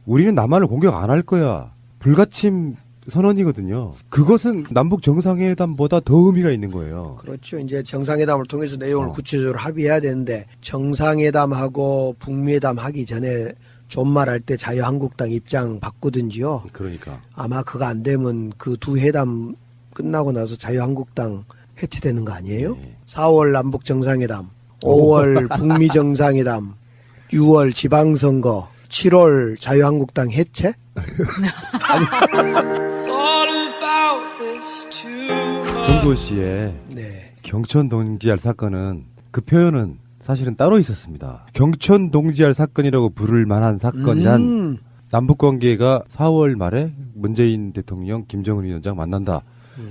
우리는 남한을 공격 안 할 거야. 불가침 선언이거든요. 그것은 남북 정상회담보다 더 의미가 있는 거예요. 그렇죠. 이제 정상회담을 통해서 내용을 구체적으로 합의해야 되는데 정상회담하고 북미회담 하기 전에 존말할 때 자유한국당 입장 바꾸든지요. 그러니까. 아마 그거 안 되면 그 두 회담 끝나고 나서 자유한국당 해체되는 거 아니에요? 네. 4월 남북 정상회담, 5월 북미 정상회담, 6월 지방선거, 7월 자유한국당 해체? 정도원 씨의 네. 경천 동지알 사건은 그 표현은 사실은 따로 있었습니다. 경천 동지알 사건이라고 부를 만한 사건이란 남북관계가 4월 말에 문재인 대통령, 김정은 위원장 만난다.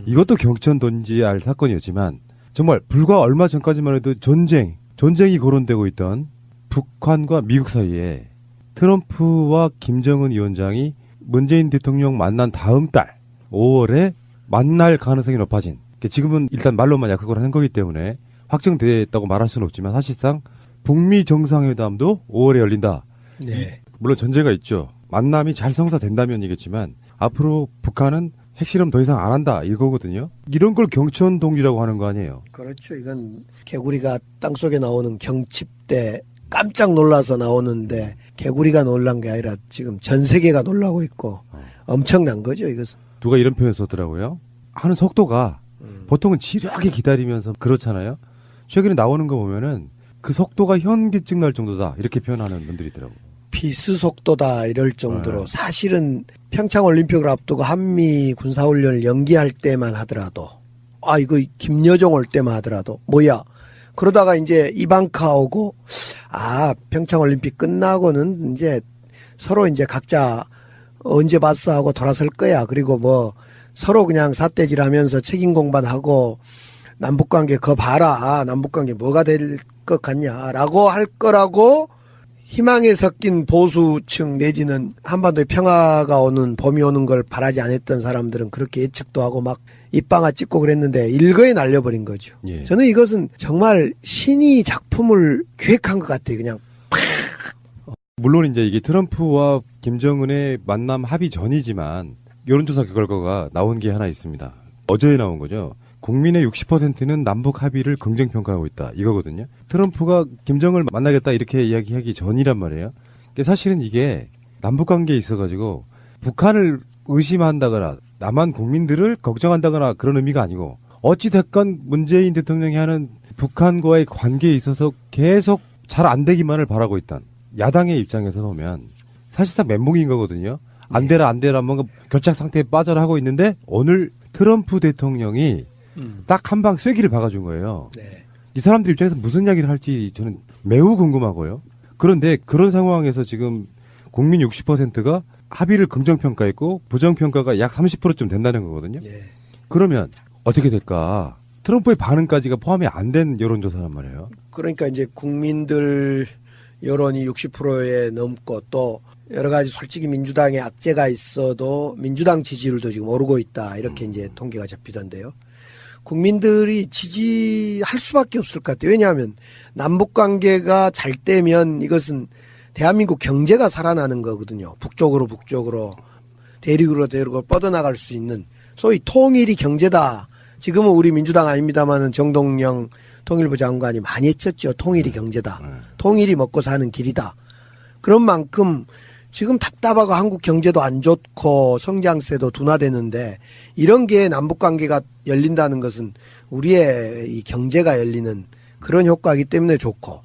이것도 경천 동지알 사건이었지만 정말 불과 얼마 전까지만 해도 전쟁이 거론되고 있던 북한과 미국 사이에 트럼프와 김정은 위원장이 문재인 대통령 만난 다음 달 5월에 만날 가능성이 높아진, 지금은 일단 말로만 약속을 하는 거기 때문에 확정됐다고 말할 수는 없지만 사실상 북미 정상회담도 5월에 열린다. 네. 물론 전제가 있죠. 만남이 잘 성사된다면이겠지만 앞으로 북한은 핵실험 더 이상 안 한다 이거거든요. 이런 걸 경천 동지라고 하는 거 아니에요. 그렇죠. 이건 개구리가 땅속에 나오는 경칩대 깜짝 놀라서 나오는데 개구리가 놀란 게 아니라 지금 전 세계가 놀라고 있고 엄청난 거죠, 이것은. 누가 이런 표현 썼더라고요. 하는 속도가 보통은 지루하게 기다리면서 그렇잖아요. 최근에 나오는 거 보면은 그 속도가 현기증 날 정도다 이렇게 표현하는 분들이 있더라고요. 비스 속도다 이럴 정도로 네. 사실은 평창 올림픽을 앞두고 한미 군사훈련을 연기할 때만 하더라도 이거 김여정 올 때만 하더라도 뭐야 그러다가 이제 이방카 오고 평창 올림픽 끝나고는 이제 서로 이제 각자 언제 봤어 하고 돌아설 거야. 그리고 뭐 서로 그냥 삿대질하면서 책임 공반하고 남북관계 거 봐라. 남북관계 뭐가 될 것 같냐라고 할 거라고 희망에 섞인 보수층 내지는 한반도에 평화가 오는 봄이 오는 걸 바라지 않았던 사람들은 그렇게 예측도 하고 막 입방아 찍고 그랬는데 일거에 날려버린 거죠. 예. 저는 이것은 정말 신이 작품을 기획한 것 같아요. 그냥 물론 이제 이게 트럼프와 김정은의 만남 합의 전이지만 여론조사 결과가 나온 게 하나 있습니다. 어제 나온 거죠. 국민의 60%는 남북 합의를 긍정평가하고 있다. 이거거든요. 트럼프가 김정을 만나겠다 이렇게 이야기하기 전이란 말이에요. 사실은 이게 남북관계에 있어가지고 북한을 의심한다거나 남한 국민들을 걱정한다거나 그런 의미가 아니고 어찌됐건 문재인 대통령이 하는 북한과의 관계에 있어서 계속 잘 안 되기만을 바라고 있던 야당의 입장에서 보면 사실상 멘붕인 거거든요. 안 되라 뭔가 교착 상태에 빠져라 하고 있는데 오늘 트럼프 대통령이 딱 한 방 쐐기를 박아준 거예요. 네. 이 사람들 입장에서 무슨 이야기를 할지 저는 매우 궁금하고요. 그런데 그런 상황에서 지금 국민 60%가 합의를 긍정평가했고 부정평가가 약 30%쯤 된다는 거거든요. 네. 그러면 어떻게 될까? 트럼프의 반응까지가 포함이 안 된 여론조사란 말이에요. 그러니까 이제 국민들 여론이 60%에 넘고 또 여러 가지 솔직히 민주당에 악재가 있어도 민주당 지지율도 지금 오르고 있다. 이렇게 이제 통계가 잡히던데요. 국민들이 지지할 수밖에 없을 것 같아요. 왜냐하면 남북 관계가 잘 되면 이것은 대한민국 경제가 살아나는 거거든요. 북쪽으로 대륙으로 뻗어나갈 수 있는 소위 통일이 경제다. 지금은 우리 민주당 아닙니다만은 정동영 통일부 장관이 많이 했었죠. 통일이 경제다. 통일이 먹고 사는 길이다. 그런 만큼 지금 답답하고 한국 경제도 안 좋고 성장세도 둔화되는데 이런 게 남북관계가 열린다는 것은 우리의 이 경제가 열리는 그런 효과이기 때문에 좋고,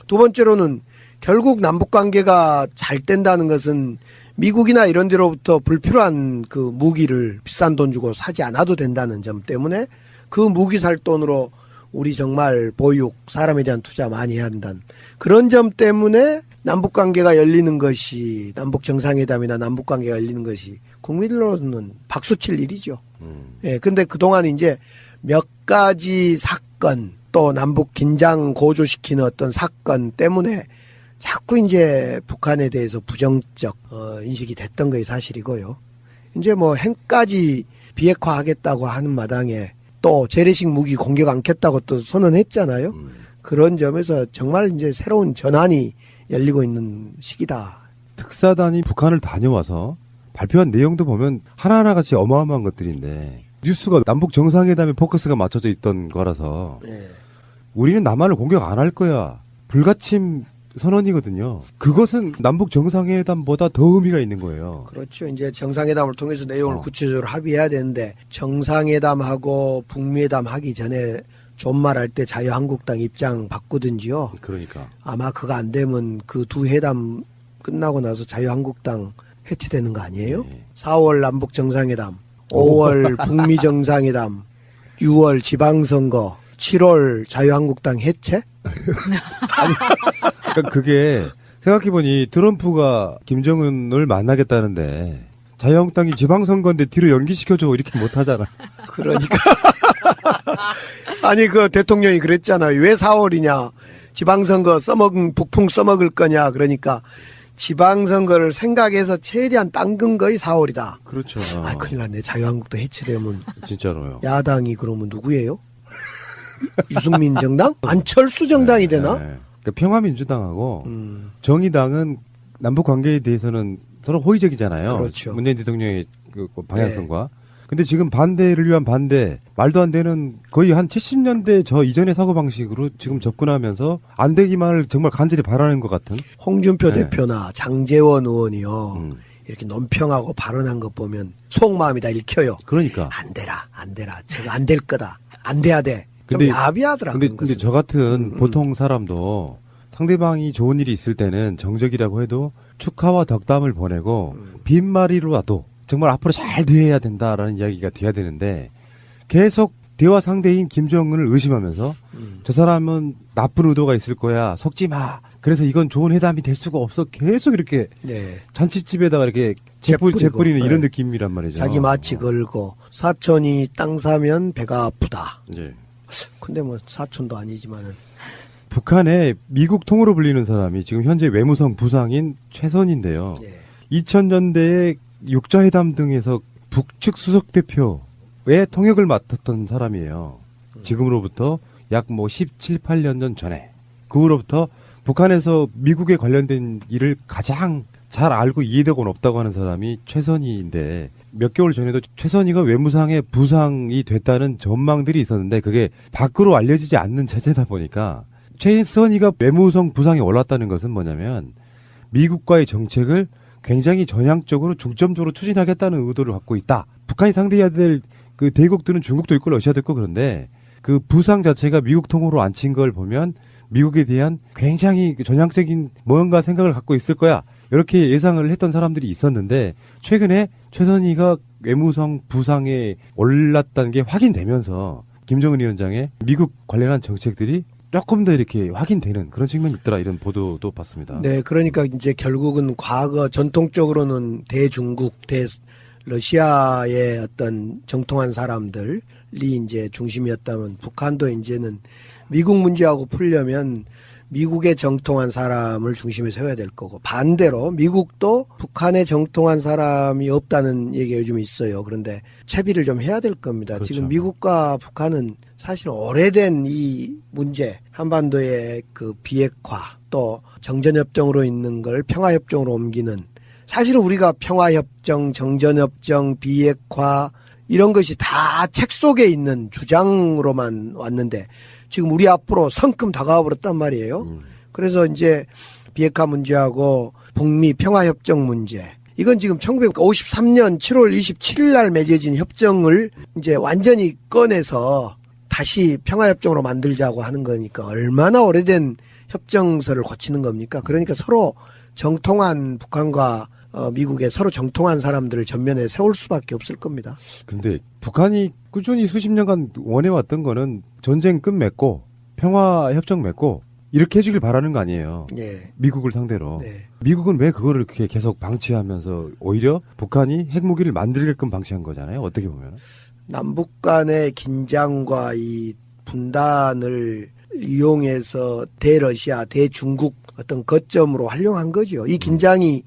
두 번째로는 결국 남북관계가 잘 된다는 것은 미국이나 이런 데로부터 불필요한 그 무기를 비싼 돈 주고 사지 않아도 된다는 점 때문에 그 무기 살 돈으로 우리 정말 보육, 사람에 대한 투자 많이 해야 한다는 그런 점 때문에 남북관계가 열리는 것이, 남북 정상회담이나 남북관계가 열리는 것이 국민으로는 박수칠 일이죠. 예, 근데 그동안 이제 몇 가지 사건, 또 남북 긴장 고조시키는 어떤 사건 때문에 자꾸 이제 북한에 대해서 부정적 인식이 됐던 것이 사실이고요. 이제 뭐 핵까지 비핵화하겠다고 하는 마당에 또 재래식 무기 공격 않겠다고 또 선언했잖아요. 그런 점에서 정말 이제 새로운 전환이 열리고 있는 시기다. 특사단이 북한을 다녀와서 발표한 내용도 보면 하나하나 같이 어마어마한 것들인데 뉴스가 남북 정상회담에 포커스가 맞춰져 있던 거라서 예. 우리는 남한을 공격 안 할 거야. 불가침 선언이거든요. 그것은 남북 정상회담보다 더 의미가 있는 거예요. 그렇죠. 이제 정상회담을 통해서 내용을 어. 구체적으로 합의해야 되는데 정상회담하고 북미회담 하기 전에 존말할 때 자유한국당 입장 바꾸든지요. 그러니까. 아마 그거 안 되면 그 두 회담 끝나고 나서 자유한국당 해체되는 거 아니에요? 네. 4월 남북 정상회담, 5월 북미 정상회담, 6월 지방선거, 7월 자유한국당 해체? 그러니까 그게 생각해보니 트럼프가 김정은을 만나겠다는데 자유한국당이 지방선거인데 뒤로 연기시켜줘 이렇게 못하잖아. 그러니까. 아니, 그 대통령이 그랬잖아요. 왜 4월이냐. 지방선거 북풍 써먹을 거냐. 그러니까 지방선거를 생각해서 최대한 당근 거의 4월이다. 그렇죠. 아, 큰일 났네. 자유한국당 해체되면 진짜로요. 야당이 그러면 누구예요? 유승민 정당? 안철수 정당이 되나? 네. 그러니까 평화민주당하고 음. 정의당은 남북 관계에 대해서는 서로 호의적이잖아요. 그렇죠. 문재인 대통령의 그 방향성과. 근데 지금 반대를 위한 반대, 말도 안 되는 거의 한 70년대 저 이전의 사고방식으로 지금 접근하면서 안 되기만을 정말 간절히 바라는 것 같은. 홍준표 네. 대표나 장제원 의원이요. 이렇게 논평하고 발언한 것 보면 속마음이 다 읽혀요. 그러니까. 안 되라. 저거 안 될 거다. 안 돼야 돼. 좀 근데- 야비하더라. 근데 저 같은 보통 사람도 상대방이 좋은 일이 있을 때는 정적이라고 해도 축하와 덕담을 보내고 빈말이로라도 정말 앞으로 잘 돼야 된다라는 이야기가 돼야 되는데 계속 대화 상대인 김정은을 의심하면서 저 사람은 나쁜 의도가 있을 거야. 속지 마. 그래서 이건 좋은 회담이 될 수가 없어. 계속 이렇게 네. 잔치집에다가 이렇게 재뿌리고, 재뿌리는 네. 이런 느낌이란 말이죠. 자기 마치 걸고 사촌이 땅 사면 배가 아프다. 예. 근데 뭐 사촌도 아니지만은 북한의 미국 통으로 불리는 사람이 지금 현재 외무성 부상인 최선인데요. 예. 2000년대에 육자회담 등에서 북측 수석 대표의 통역을 맡았던 사람이에요. 지금으로부터 약 17, 8년 전에. 그 후로부터 북한에서 미국에 관련된 일을 가장 잘 알고 이해되고 없다고 하는 사람이 최선희인데 몇 개월 전에도 최선희가 외무상의 부상이 됐다는 전망들이 있었는데 그게 밖으로 알려지지 않는 체제다 보니까 최선희가 외무성 부상에 올랐다는 것은 뭐냐면 미국과의 정책을 굉장히 전향적으로 중점적으로 추진하겠다는 의도를 갖고 있다. 북한이 상대해야 될 그 대국들은 중국도 있고 러시아도 있고 그런데 그 부상 자체가 미국 통으로 앉힌 걸 보면 미국에 대한 굉장히 전향적인 뭔가 생각을 갖고 있을 거야. 이렇게 예상을 했던 사람들이 있었는데 최근에 최선희가 외무성 부상에 올랐다는 게 확인되면서 김정은 위원장의 미국 관련한 정책들이 조금 더 이렇게 확인되는 그런 측면이 있더라 이런 보도도 봤습니다. 네, 그러니까 이제 결국은 과거 전통적으로는 대중국, 대러시아의 어떤 정통한 사람들이 이제 중심이었다면 북한도 이제는 미국 문제하고 풀려면 미국의 정통한 사람을 중심에 세워야 될 거고 반대로 미국도 북한의 정통한 사람이 없다는 얘기가 요즘 있어요. 그런데 채비를 좀 해야 될 겁니다. 그렇죠. 지금 미국과 북한은 사실 오래된 이 문제 한반도의 그 비핵화 또 정전협정으로 있는 걸 평화협정으로 옮기는 사실은 우리가 평화협정, 정전협정, 비핵화 이런 것이 다 책 속에 있는 주장으로만 왔는데 지금 우리 앞으로 성큼 다가와 버렸단 말이에요. 그래서 이제 비핵화 문제하고 북미 평화협정 문제 이건 지금 1953년 7월 27일 날 맺어진 협정을 이제 완전히 꺼내서 다시 평화협정으로 만들자고 하는 거니까 얼마나 오래된 협정서를 고치는 겁니까? 그러니까 서로 정통한 북한과 미국의 서로 정통한 사람들을 전면에 세울 수밖에 없을 겁니다. 근데 북한이 꾸준히 수십 년간 원해왔던 거는 전쟁 끝맺고 평화협정 맺고 이렇게 해주길 바라는 거 아니에요. 예. 미국을 상대로. 네. 미국은 왜 그거를 그렇게 계속 방치하면서 오히려 북한이 핵무기를 만들게끔 방치한 거잖아요. 어떻게 보면. 남북 간의 긴장과 이 분단을 이용해서 대러시아, 대중국 어떤 거점으로 활용한 거죠. 이 긴장이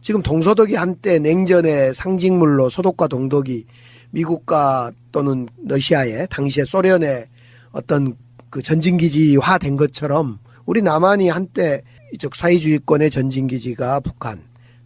지금 동서독이 한때 냉전의 상징물로 소독과 동독이 미국과 또는 러시아의 당시에 소련의 어떤 그 전진기지화 된 것처럼 우리 남한이 한때 이쪽 사회주의권의 전진기지가 북한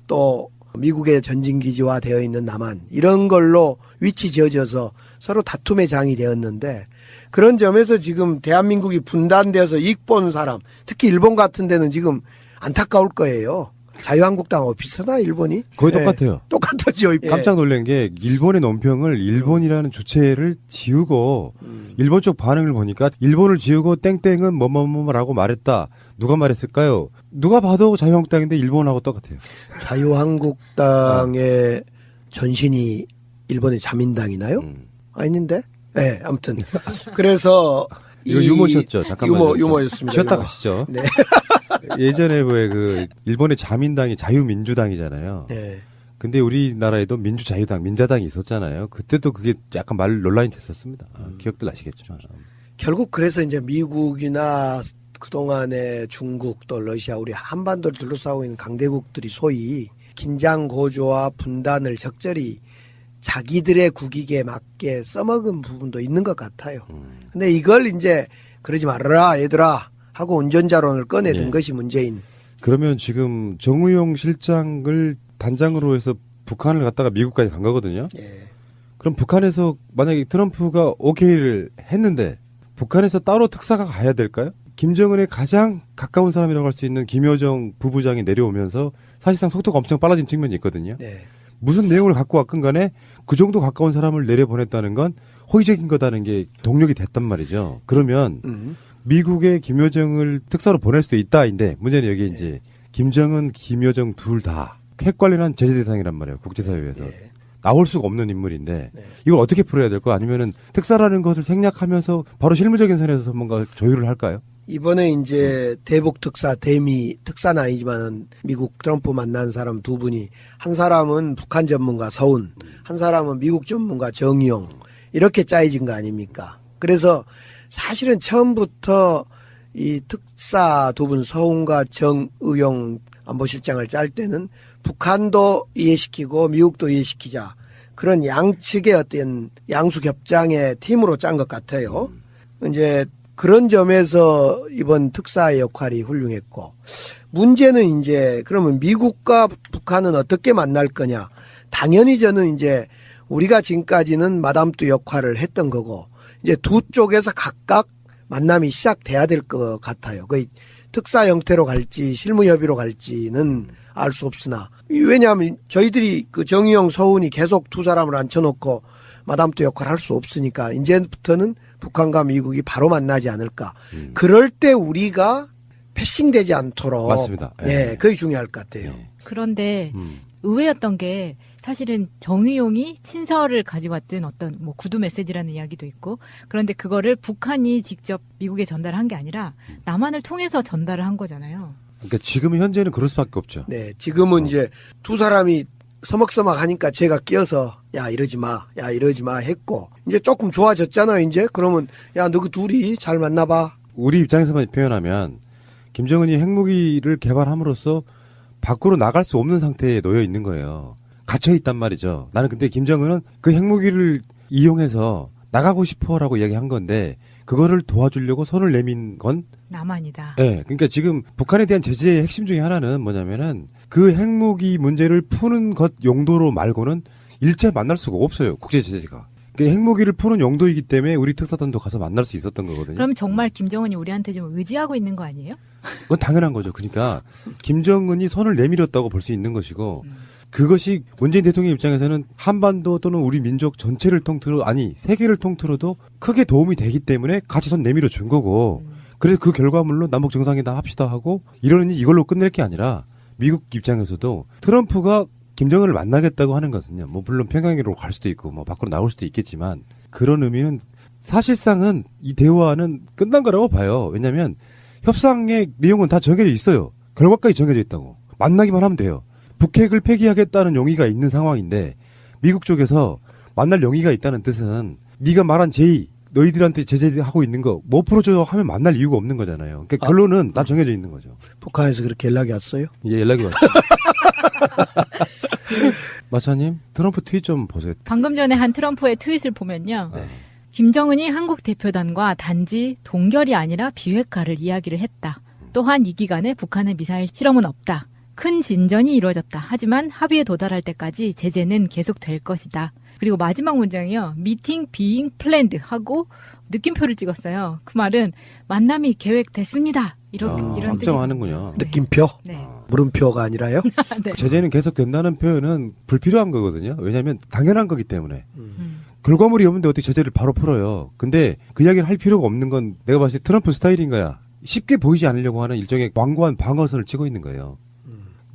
또 미국의 전진기지화 되어 있는 남한 이런 걸로 위치 지어져서 서로 다툼의 장이 되었는데 그런 점에서 지금 대한민국이 분단되어서 이익본 사람 특히 일본 같은 데는 지금 안타까울 거예요. 자유한국당하고 비슷하나 일본이? 거의 예, 똑같아요. 똑같았죠. 예. 깜짝 놀란 게 일본의 논평을 일본이라는 주체를 지우고 일본 쪽 반응을 보니까 일본을 지우고 땡땡은 뭐뭐뭐라고 말했다. 누가 말했을까요? 누가 봐도 자유한국당인데 일본하고 똑같아요. 자유한국당의 전신이 일본의 자민당이나요? 아닌데? 네, 아무튼 그래서 이거 유머셨죠? 잠깐만요. 유머였습니다. 쉬었다 유머. 가시죠. 네. 예전에 왜 그 일본의 자민당이 자유민주당이잖아요. 네. 근데 우리나라에도 민주자유당, 민자당이 있었잖아요. 그때도 그게 약간 말 논란이 됐었습니다. 기억들 나시겠죠? 결국 그래서 이제 미국이나 그동안에 중국 또 러시아 우리 한반도를 둘러싸고 있는 강대국들이 소위 긴장 고조와 분단을 적절히 자기들의 국익에 맞게 써먹은 부분도 있는 것 같아요. 근데 이걸 이제 그러지 말아라 얘들아 하고 운전자론을 꺼내든 예. 것이 문제인. 그러면 지금 정우영 실장을 단장으로 해서 북한을 갔다가 미국까지 간 거거든요. 예. 그럼 북한에서 만약에 트럼프가 오케이를 했는데 북한에서 따로 특사가 가야 될까요? 김정은의 가장 가까운 사람이라고 할 수 있는 김여정 부부장이 내려오면서 사실상 속도가 엄청 빨라진 측면이 있거든요. 네. 무슨 내용을 갖고 왔건 간에 그 정도 가까운 사람을 내려보냈다는 건 호의적인 거다는 게 동력이 됐단 말이죠. 그러면 미국의 김여정을 특사로 보낼 수도 있다인데 문제는 여기 이제 김정은, 김여정 둘 다 핵 관련한 제재 대상이란 말이에요. 국제사회에서. 네. 나올 수가 없는 인물인데 네. 이걸 어떻게 풀어야 될까? 아니면은 특사라는 것을 생략하면서 바로 실무적인 선에서 뭔가 조율을 할까요? 이번에 이제 대북 특사, 대미 특사는 아니지만은 미국 트럼프 만난 사람 두 분이 한 사람은 북한 전문가 서훈, 한 사람은 미국 전문가 정의용 이렇게 짜여진 거 아닙니까? 그래서 사실은 처음부터 이 특사 두 분 서훈과 정의용 안보실장을 짤 때는 북한도 이해시키고 미국도 이해시키자 그런 양측의 어떤 양수겹장의 팀으로 짠 것 같아요. 이제 그런 점에서 이번 특사의 역할이 훌륭했고 문제는 이제 그러면 미국과 북한은 어떻게 만날 거냐. 당연히 저는 이제 우리가 지금까지는 마담뚜 역할을 했던 거고 이제 두 쪽에서 각각 만남이 시작돼야 될 것 같아요. 거의 특사 형태로 갈지 실무 협의로 갈지는 알 수 없으나 왜냐하면 저희들이 그 정의용 서훈이 계속 두 사람을 앉혀놓고 마담뚜 역할을 할 수 없으니까 이제부터는 북한과 미국이 바로 만나지 않을까. 그럴 때 우리가 패싱되지 않도록. 맞습니다. 네, 그게 중요할 것 같아요. 예. 그런데 의외였던 게 사실은 정의용이 친서를 가지고 왔던 어떤 뭐 구두 메시지라는 이야기도 있고 그런데 그거를 북한이 직접 미국에 전달한 게 아니라 남한을 통해서 전달을 한 거잖아요. 그러니까 지금 현재는 그럴 수밖에 없죠. 네, 지금은 이제 두 사람이 서먹서먹 하니까 제가 끼어서 야 이러지 마 했고 이제 조금 좋아졌잖아요. 이제 그러면 야 너 그 둘이 잘 만나봐. 우리 입장에서만 표현하면 김정은이 핵무기를 개발함으로써 밖으로 나갈 수 없는 상태에 놓여 있는 거예요. 갇혀 있단 말이죠. 나는 근데 김정은은 그 핵무기를 이용해서 나가고 싶어라고 이야기한 건데 그거를 도와주려고 손을 내민 건 남한이다. 네, 그러니까 지금 북한에 대한 제재의 핵심 중에 하나는 뭐냐면은 그 핵무기 문제를 푸는 것 용도로 말고는 일체 만날 수가 없어요. 국제 제재가. 그 핵무기를 푸는 용도이기 때문에 우리 특사단도 가서 만날 수 있었던 거거든요. 그럼 정말 김정은이 우리한테 좀 의지하고 있는 거 아니에요? 그건 당연한 거죠. 그러니까 김정은이 손을 내밀었다고 볼 수 있는 것이고 그것이 문재인 대통령 입장에서는 한반도 또는 우리 민족 전체를 통틀어 아니 세계를 통틀어도 크게 도움이 되기 때문에 같이 손 내밀어 준 거고 그래서 그 결과물로 남북 정상회담 합시다 하고 이러니 이걸로 끝낼 게 아니라 미국 입장에서도 트럼프가 김정은을 만나겠다고 하는 것은요. 뭐 물론 평양으로 갈 수도 있고 뭐 밖으로 나올 수도 있겠지만 그런 의미는 사실상은 이 대화는 끝난 거라고 봐요. 왜냐하면 협상의 내용은 다 정해져 있어요. 결과까지 정해져 있다고. 만나기만 하면 돼요. 북핵을 폐기하겠다는 용의가 있는 상황인데 미국 쪽에서 만날 용의가 있다는 뜻은 네가 말한 제의 너희들한테 제재하고 있는 거 못 풀어줘 하면 만날 이유가 없는 거잖아요. 그러니까 결론은 다 정해져 있는 거죠. 북한에서 그렇게 연락이 왔어요? 예, 연락이 왔어요. 마차님 트럼프 트윗 좀 보세요. 방금 전에 한 트럼프의 트윗을 보면요. 김정은이 한국 대표단과 단지 동결이 아니라 비핵화를 이야기를 했다. 또한 이 기간에 북한의 미사일 실험은 없다. 큰 진전이 이루어졌다. 하지만 합의에 도달할 때까지 제재는 계속될 것이다. 그리고 마지막 문장이요. Meeting being planned 하고 느낌표를 찍었어요. 그 말은 만남이 계획됐습니다. 이런 뜻이 확정하는군요. 느낌표? 네. 물음표가 아니라요? 네. 제재는 계속 된다는 표현은 불필요한 거거든요. 왜냐하면 당연한 거기 때문에. 음. 결과물이 없는데 어떻게 제재를 바로 풀어요. 근데 그 이야기를 할 필요가 없는 건 내가 봤을 때 트럼프 스타일인 거야. 쉽게 보이지 않으려고 하는 일종의 완고한 방어선을 치고 있는 거예요.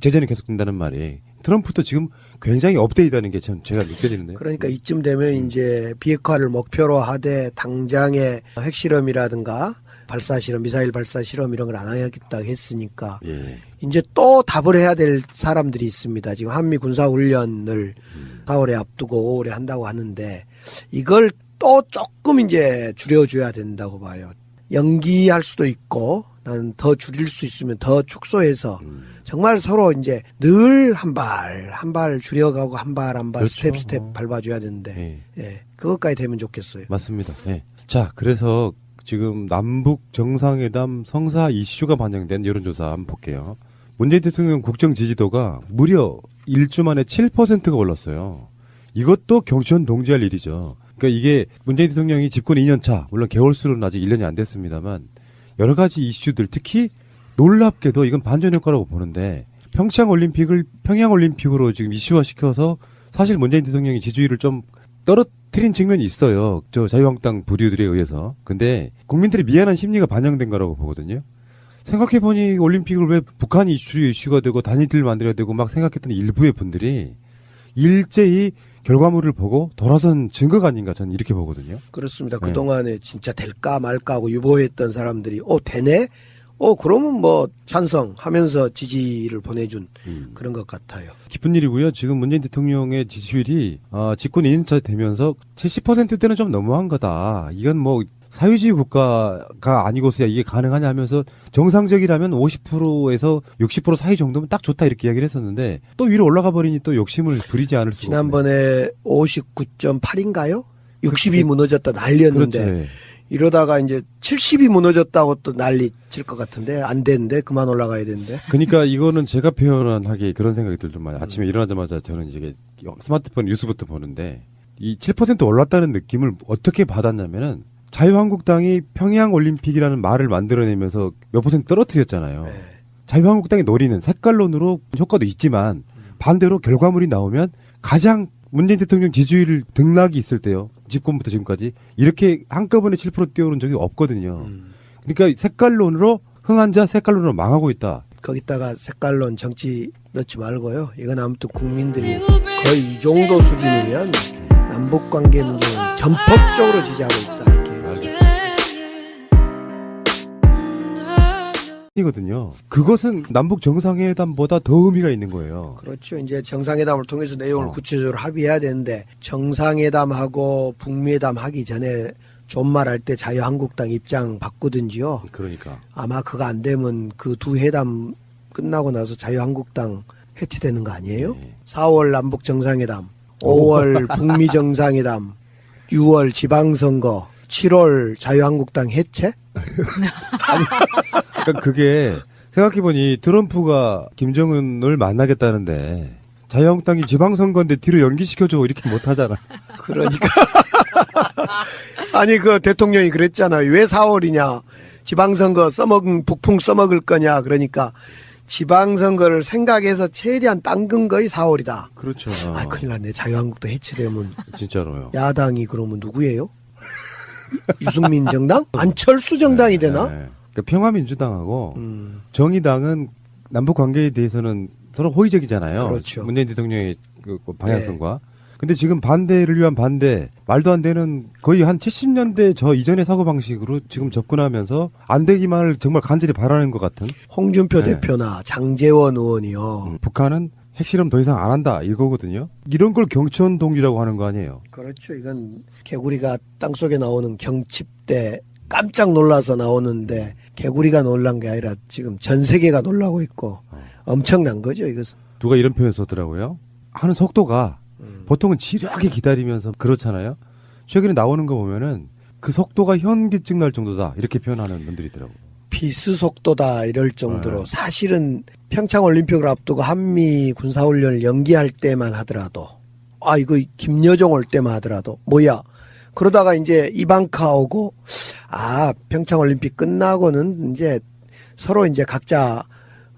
제재는 계속 된다는 말이. 트럼프도 지금 굉장히 업데이트하는 게 제가 느껴지는데요. 그러니까 이쯤 되면 이제 비핵화를 목표로 하되 당장의 핵실험이라든가 발사 실험, 미사일 발사 실험 이런 걸 안 하겠다 했으니까 예. 이제 또 답을 해야 될 사람들이 있습니다. 지금 한미 군사 훈련을 4월에 앞두고 5월에 한다고 하는데 이걸 또 조금 이제 줄여줘야 된다고 봐요. 연기할 수도 있고 나는 더 줄일 수 있으면 더 축소해서 정말 서로 이제 늘 한 발 줄여가고 한 발 그렇죠. 스텝 밟아줘야 되는데 예. 예, 그것까지 되면 좋겠어요. 맞습니다. 예. 자, 그래서 지금 남북 정상회담 성사 이슈가 반영된 여론조사 한번 볼게요. 문재인 대통령 국정 지지도가 무려 1주 만에 7%가 올랐어요. 이것도 경천 동지할 일이죠. 그러니까 이게 문재인 대통령이 집권 2년 차, 물론 개월수로는 아직 1년이 안 됐습니다만 여러 가지 이슈들, 특히 놀랍게도 이건 반전 효과라고 보는데 평창 올림픽으로 지금 이슈화시켜서 사실 문재인 대통령이 지지율을 좀 떨어뜨린 측면이 있어요. 저 자유한국당 부류들에 의해서. 근데 국민들의 미안한 심리가 반영된 거라고 보거든요. 생각해보니 올림픽을 왜 북한이 이슈가 되고 단일들을 만들어야 되고 막 생각했던 일부의 분들이 일제히 결과물을 보고 돌아선 증거가 아닌가 저는 이렇게 보거든요. 그렇습니다. 네. 그동안에 진짜 될까 말까 하고 유보했던 사람들이 되네? 그러면 뭐 찬성하면서 지지를 보내준 그런 것 같아요. 기쁜 일이고요. 지금 문재인 대통령의 지지율이 집권 2년차 되면서 70%대는 좀 너무한 거다. 이건 뭐 사회주의 국가가 아니고서야 이게 가능하냐 하면서 정상적이라면 50%에서 60% 사이 정도면 딱 좋다 이렇게 이야기를 했었는데 또 위로 올라가 버리니 또 욕심을 부리지 않을 수가 지난번에 59.8인가요? 60이 무너졌다 난리였는데 그렇죠. 예. 이러다가 이제 70이 무너졌다고 또 난리 칠 것 같은데 안 되는데 그만 올라가야 되는데. 그러니까 이거는 제가 표현하기에 그런 생각이 들더만 아침에 일어나자마자 저는 이제 스마트폰 뉴스부터 보는데 이 7% 올랐다는 느낌을 어떻게 받았냐면은 자유한국당이 평양올림픽이라는 말을 만들어내면서 몇 퍼센트 떨어뜨렸잖아요. 네. 자유한국당이 노리는 색깔론으로 효과도 있지만 반대로 결과물이 나오면 가장 문재인 대통령 지지율 등락이 있을 때요. 집권부터 지금까지 이렇게 한꺼번에 7% 뛰어오른 적이 없거든요. 그러니까 색깔론으로 흥한 자 색깔론으로 망하고 있다. 거기다가 색깔론 정치 넣지 말고요. 이건 아무튼 국민들이 거의 이 정도 수준이면 남북관계 문제는 전폭적으로 지지하고 있다. 이렇게 해서. 이거든요. 그것은 남북 정상회담보다 더 의미가 있는 거예요. 그렇죠. 이제 정상회담을 통해서 내용을 구체적으로 합의해야 되는데 정상회담하고 북미회담 하기 전에 존말할 때 자유한국당 입장 바꾸든지요. 그러니까. 아마 그거 안 되면 그 두 회담 끝나고 나서 자유한국당 해체되는 거 아니에요? 네. 4월 남북 정상회담, 5월 북미 정상회담, 6월 지방선거, 7월 자유한국당 해체? 그러니까 그게 생각해보니 트럼프가 김정은을 만나겠다는데 자유한국당이 지방선거인데 뒤로 연기시켜줘 이렇게 못하잖아. 그러니까. 아니, 그 대통령이 그랬잖아요. 왜 4월이냐. 지방선거 북풍 써먹을 거냐. 그러니까 지방선거를 생각해서 최대한 당근 거의 4월이다. 그렇죠. 큰일 났네. 자유한국당 해체되면. 진짜로요. 야당이 그러면 누구예요? 유승민 정당? 안철수 정당이 되나? 네. 그러니까 평화민주당하고 정의당은 남북 관계에 대해서는 서로 호의적이잖아요. 그렇죠. 문재인 대통령의 그 방향성과. 근데 지금 반대를 위한 반대, 말도 안 되는 거의 한 70년대 저 이전의 사고방식으로 지금 접근하면서 안 되기만을 정말 간절히 바라는 것 같은. 홍준표 네. 대표나 장제원 의원이요. 북한은 핵실험 더 이상 안 한다 이거거든요. 이런 걸 경천동지라고 하는 거 아니에요. 그렇죠. 이건 개구리가 땅속에 나오는 경칩대 깜짝 놀라서 나오는데 개구리가 놀란 게 아니라 지금 전 세계가 놀라고 있고 엄청난 거죠. 이것은. 누가 이런 표현 썼더라고요. 하는 속도가 보통은 지루하게 기다리면서 그렇잖아요. 최근에 나오는 거 보면은 그 속도가 현기증 날 정도다 이렇게 표현하는 분들이 있더라고요. 비수속도다 이럴 정도로 네. 사실은 평창 올림픽을 앞두고 한미 군사훈련을 연기할 때만 하더라도 이거 김여정 올 때만 하더라도 뭐야 그러다가 이제 이방카 오고 평창 올림픽 끝나고는 이제 서로 이제 각자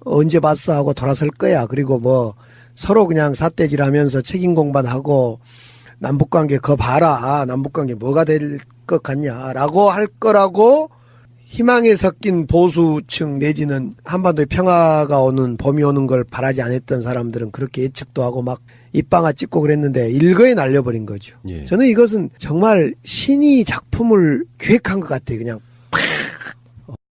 언제 봤어 하고 돌아설 거야. 그리고 뭐 서로 그냥 삿대질하면서 책임 공반하고 남북관계 거 봐라. 남북관계 뭐가 될 것 같냐라고 할 거라고 희망에 섞인 보수층 내지는 한반도에 평화가 오는 봄이 오는 걸 바라지 않았던 사람들은 그렇게 예측도 하고 막 입방아 찍고 그랬는데 일거에 날려버린 거죠. 예. 저는 이것은 정말 신이 작품을 기획한 것 같아요. 그냥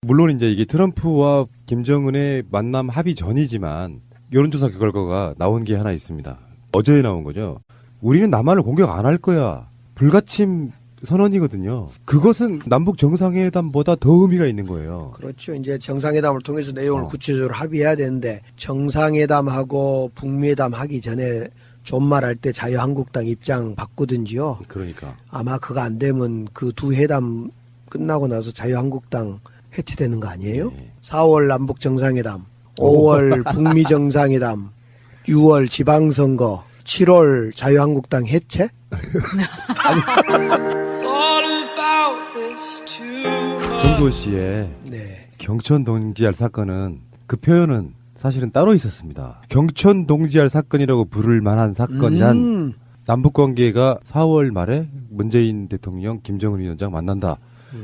물론 이제 이게 트럼프와 김정은의 만남 합의 전이지만 여론조사 결과가 나온 게 하나 있습니다. 어제 나온 거죠. 우리는 남한을 공격 안 할 거야. 불가침 선언이거든요. 그것은 남북 정상회담보다 더 의미가 있는 거예요. 그렇죠. 이제 정상회담을 통해서 내용을 어. 구체적으로 합의해야 되는데 정상회담하고 북미회담 하기 전에 존말할 때 자유한국당 입장 바꾸든지요. 그러니까. 아마 그거 안 되면 그 두 회담 끝나고 나서 자유한국당 해체되는 거 아니에요? 네. 4월 남북 정상회담, 5월 북미 정상회담, 6월 지방선거, 7월 자유한국당 해체? 정도원 씨의 네. 경천 동지알 사건은 그 표현은 사실은 따로 있었습니다. 경천 동지알 사건이라고 부를 만한 사건이란 남북 관계가 4월 말에 문재인 대통령, 김정은 위원장 만난다.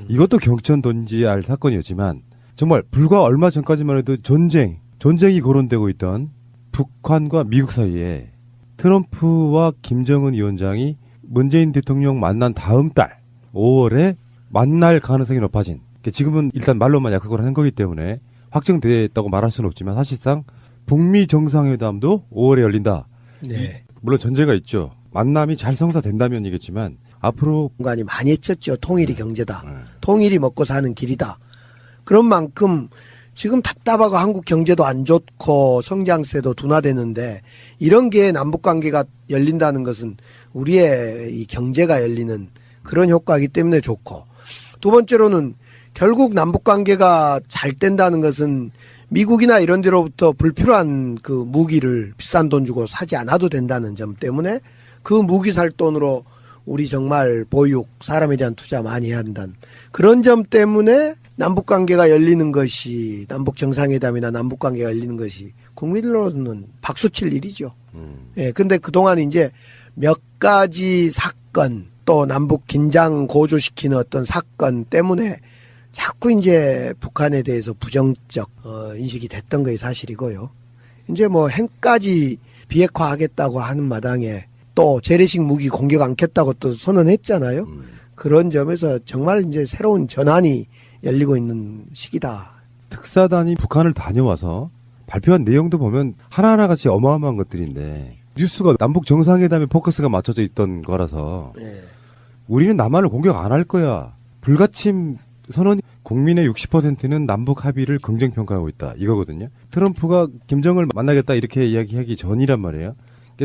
이것도 경천 동지알 사건이었지만 정말 불과 얼마 전까지만 해도 전쟁이 거론되고 있던 북한과 미국 사이에 트럼프와 김정은 위원장이 문재인 대통령 만난 다음 달 5월에 만날 가능성이 높아진. 지금은 일단 말로만 약속을 하는 거기 때문에 확정됐다고 말할 수는 없지만 사실상 북미 정상회담도 5월에 열린다. 네. 물론 전제가 있죠. 만남이 잘 성사된다면이겠지만 앞으로 공간이 많이 했었죠. 통일이 경제다. 네. 통일이 먹고 사는 길이다. 그런 만큼 지금 답답하고 한국 경제도 안 좋고 성장세도 둔화되는데 이런 게 남북관계가 열린다는 것은 우리의 이 경제가 열리는 그런 효과이기 때문에 좋고 두 번째로는 결국 남북관계가 잘 된다는 것은 미국이나 이런 데로부터 불필요한 그 무기를 비싼 돈 주고 사지 않아도 된다는 점 때문에 그 무기 살 돈으로 우리 정말 보육, 사람에 대한 투자 많이 해야 한다는 그런 점 때문에 남북관계가 열리는 것이 남북 정상회담이나 남북관계가 열리는 것이 국민으로는 박수칠 일이죠. 예, 근데 그동안 이제 몇 가지 사건 또 남북 긴장 고조시키는 어떤 사건 때문에 자꾸 이제 북한에 대해서 부정적 인식이 됐던 게 사실이고요. 이제 뭐 핵까지 비핵화하겠다고 하는 마당에 또 재래식 무기 공격 않겠다고 또 선언했잖아요. 그런 점에서 정말 이제 새로운 전환이 열리고 있는 시기다. 특사단이 북한을 다녀와서 발표한 내용도 보면 하나하나 같이 어마어마한 것들인데 뉴스가 남북 정상회담에 포커스가 맞춰져 있던 거라서 예. 우리는 남한을 공격 안 할 거야. 불가침 선언 국민의 60%는 남북 합의를 긍정평가하고 있다. 이거거든요. 트럼프가 김정을 만나겠다 이렇게 이야기하기 전이란 말이에요.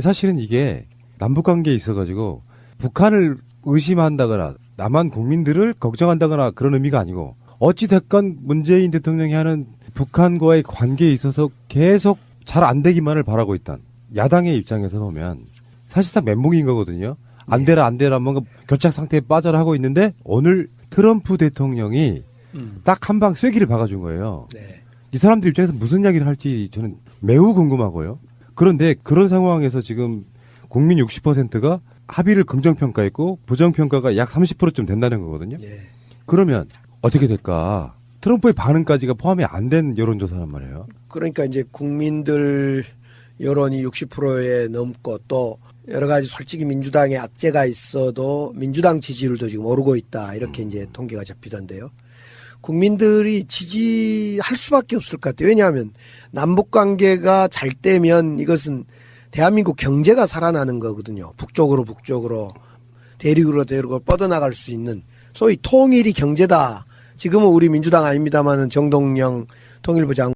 사실은 이게 남북관계에 있어가지고 북한을 의심한다거나 남한 국민들을 걱정한다거나 그런 의미가 아니고 어찌됐건 문재인 대통령이 하는 북한과의 관계에 있어서 계속 잘 안 되기만을 바라고 있던 야당의 입장에서 보면 사실상 멘붕인 거거든요. 안 되라 뭔가 교착 상태에 빠져라 하고 있는데 오늘 트럼프 대통령이 딱 한 방 쐐기를 박아준 거예요. 네. 이 사람들 입장에서 무슨 이야기를 할지 저는 매우 궁금하고요. 그런데 그런 상황에서 지금 국민 60%가 합의를 긍정평가했고 부정평가가 약 30%쯤 된다는 거거든요. 예. 그러면 어떻게 될까? 트럼프의 반응까지가 포함이 안 된 여론조사란 말이에요. 그러니까 이제 국민들 여론이 60%에 넘고 또 여러 가지 솔직히 민주당에 악재가 있어도 민주당 지지율도 지금 오르고 있다. 이렇게 이제 통계가 잡히던데요. 국민들이 지지할 수밖에 없을 것 같아요. 왜냐하면 남북 관계가 잘 되면 이것은 대한민국 경제가 살아나는 거거든요. 북쪽으로 대륙으로 뻗어나갈 수 있는 소위 통일이 경제다. 지금은 우리 민주당 아닙니다만은 정동영 통일부 장관